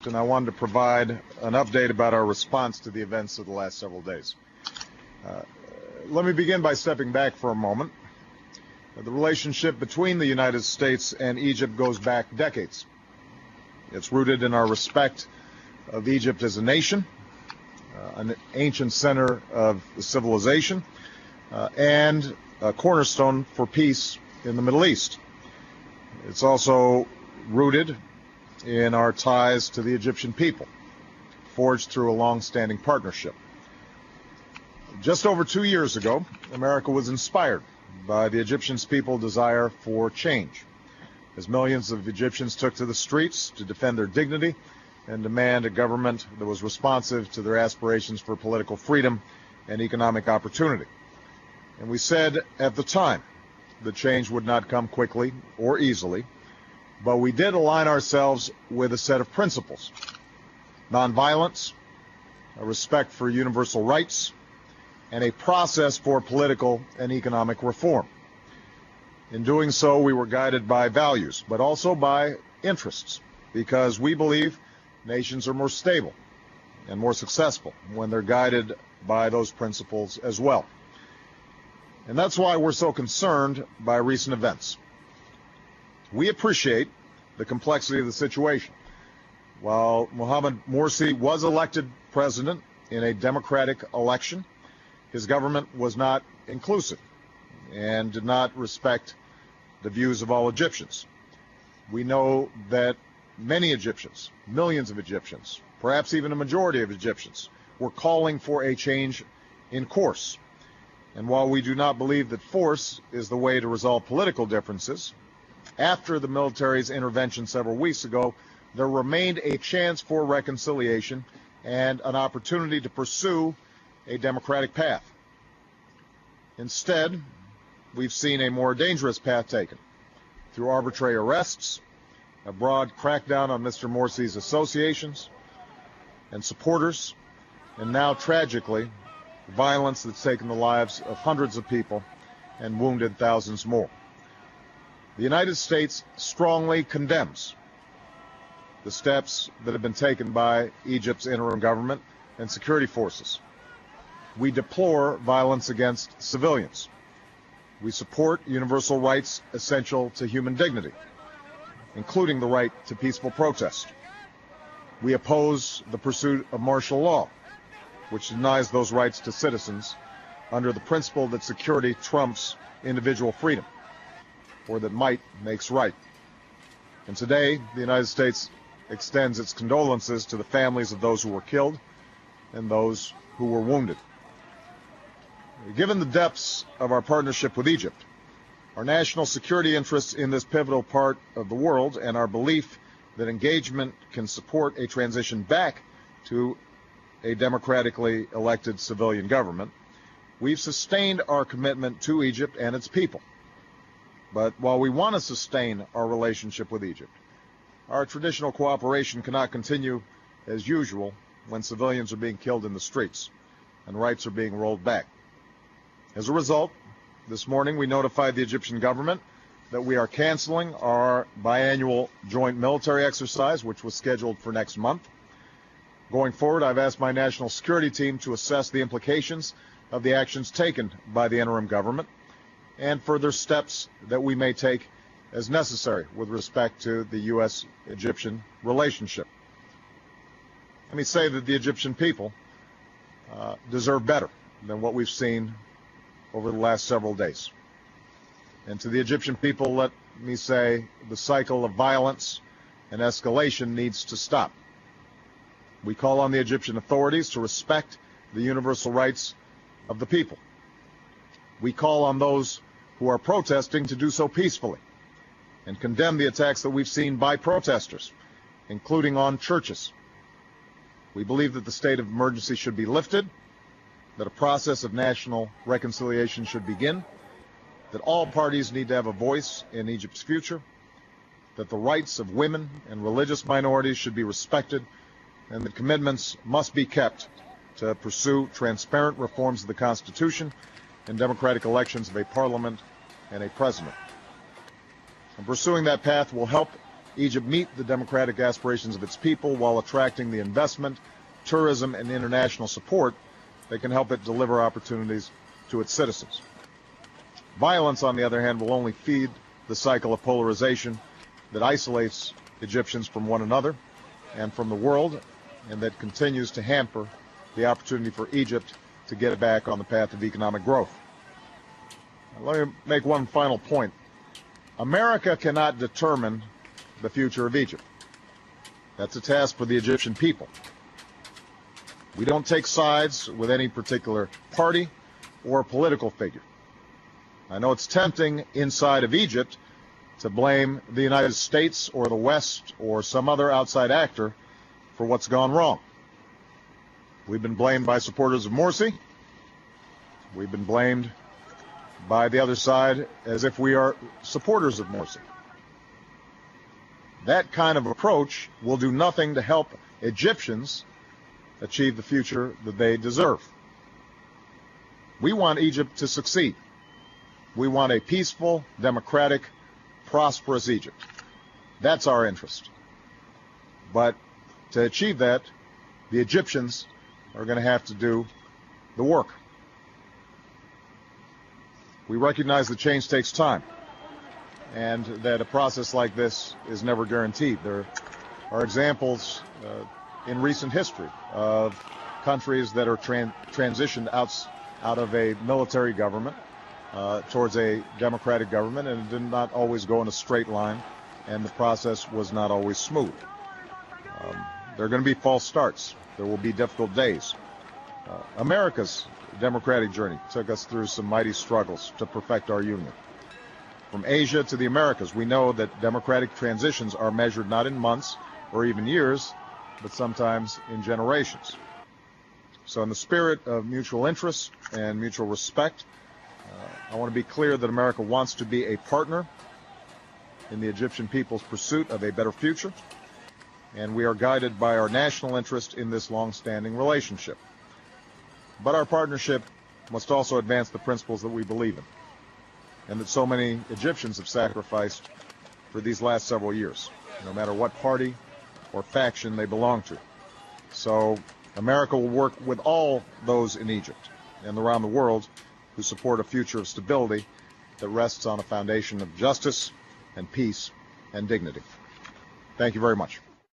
And I wanted to provide an update about our response to the events of the last several days. Let me begin by stepping back for a moment. The relationship between the United States and Egypt goes back decades. It's rooted in our respect of Egypt as a nation, an ancient center of civilization, and a cornerstone for peace in the Middle East. It's also rooted in our ties to the Egyptian people, forged through a long-standing partnership. Just over 2 years ago, America was inspired by the Egyptian people's desire for change, as millions of Egyptians took to the streets to defend their dignity and demand a government that was responsive to their aspirations for political freedom and economic opportunity. And we said at the time that change would not come quickly or easily, but we did align ourselves with a set of principles: nonviolence, a respect for universal rights, and a process for political and economic reform. In doing so, we were guided by values, but also by interests, because we believe nations are more stable and more successful when they're guided by those principles as well. And that's why we're so concerned by recent events. We appreciate the complexity of the situation. While Mohamed Morsi was elected president in a democratic election, his government was not inclusive and did not respect the views of all Egyptians. We know that many Egyptians, millions of Egyptians, perhaps even a majority of Egyptians, were calling for a change in course. And while we do not believe that force is the way to resolve political differences, after the military's intervention several weeks ago, there remained a chance for reconciliation and an opportunity to pursue a democratic path. Instead, we've seen a more dangerous path taken through arbitrary arrests, a broad crackdown on Mr. Morsi's associations and supporters, and now, tragically, violence that's taken the lives of hundreds of people and wounded thousands more. The United States strongly condemns the steps that have been taken by Egypt's interim government and security forces. We deplore violence against civilians. We support universal rights essential to human dignity, including the right to peaceful protest. We oppose the pursuit of martial law, which denies those rights to citizens under the principle that security trumps individual freedom, or that might makes right. And today, the United States extends its condolences to the families of those who were killed and those who were wounded. Given the depths of our partnership with Egypt, our national security interests in this pivotal part of the world, and our belief that engagement can support a transition back to a democratically elected civilian government, we've sustained our commitment to Egypt and its people. But while we want to sustain our relationship with Egypt, our traditional cooperation cannot continue as usual when civilians are being killed in the streets and rights are being rolled back. As a result, this morning we notified the Egyptian government that we are canceling our biannual joint military exercise, which was scheduled for next month. Going forward, I've asked my national security team to assess the implications of the actions taken by the interim government and further steps that we may take as necessary with respect to the U.S.-Egyptian relationship. Let me say that the Egyptian people deserve better than what we've seen over the last several days. And to the Egyptian people, let me say the cycle of violence and escalation needs to stop. We call on the Egyptian authorities to respect the universal rights of the people. We call on those who are protesting to do so peacefully and condemn the attacks that we've seen by protesters, including on churches. We believe that the state of emergency should be lifted, that a process of national reconciliation should begin, that all parties need to have a voice in Egypt's future, that the rights of women and religious minorities should be respected, and that commitments must be kept to pursue transparent reforms of the Constitution and democratic elections of a parliament and a president. And pursuing that path will help Egypt meet the democratic aspirations of its people while attracting the investment, tourism, and international support that can help it deliver opportunities to its citizens. Violence, on the other hand, will only feed the cycle of polarization that isolates Egyptians from one another and from the world, and that continues to hamper the opportunity for Egypt to get back on the path of economic growth. Now, let me make one final point. America cannot determine the future of Egypt. That's a task for the Egyptian people. We don't take sides with any particular party or political figure. I know it's tempting inside of Egypt to blame the United States or the West or some other outside actor for what's gone wrong. We've been blamed by supporters of Morsi. We've been blamed by the other side as if we are supporters of Morsi. That kind of approach will do nothing to help Egyptians achieve the future that they deserve. We want Egypt to succeed. We want a peaceful, democratic, prosperous Egypt. That's our interest. But to achieve that, the Egyptians are going to have to do the work. We recognize that change takes time, and that a process like this is never guaranteed. There are examples in recent history of countries that are transitioned out of a military government towards a democratic government, and it did not always go in a straight line, and the process was not always smooth. There are going to be false starts. There will be difficult days. America's democratic journey took us through some mighty struggles to perfect our union. From Asia to the Americas, we know that democratic transitions are measured not in months or even years, but sometimes in generations. So in the spirit of mutual interest and mutual respect, I want to be clear that America wants to be a partner in the Egyptian people's pursuit of a better future, and we are guided by our national interest in this long-standing relationship. But our partnership must also advance the principles that we believe in, and that so many Egyptians have sacrificed for these last several years, no matter what party or faction they belong to. So America will work with all those in Egypt and around the world who support a future of stability that rests on a foundation of justice and peace and dignity. Thank you very much.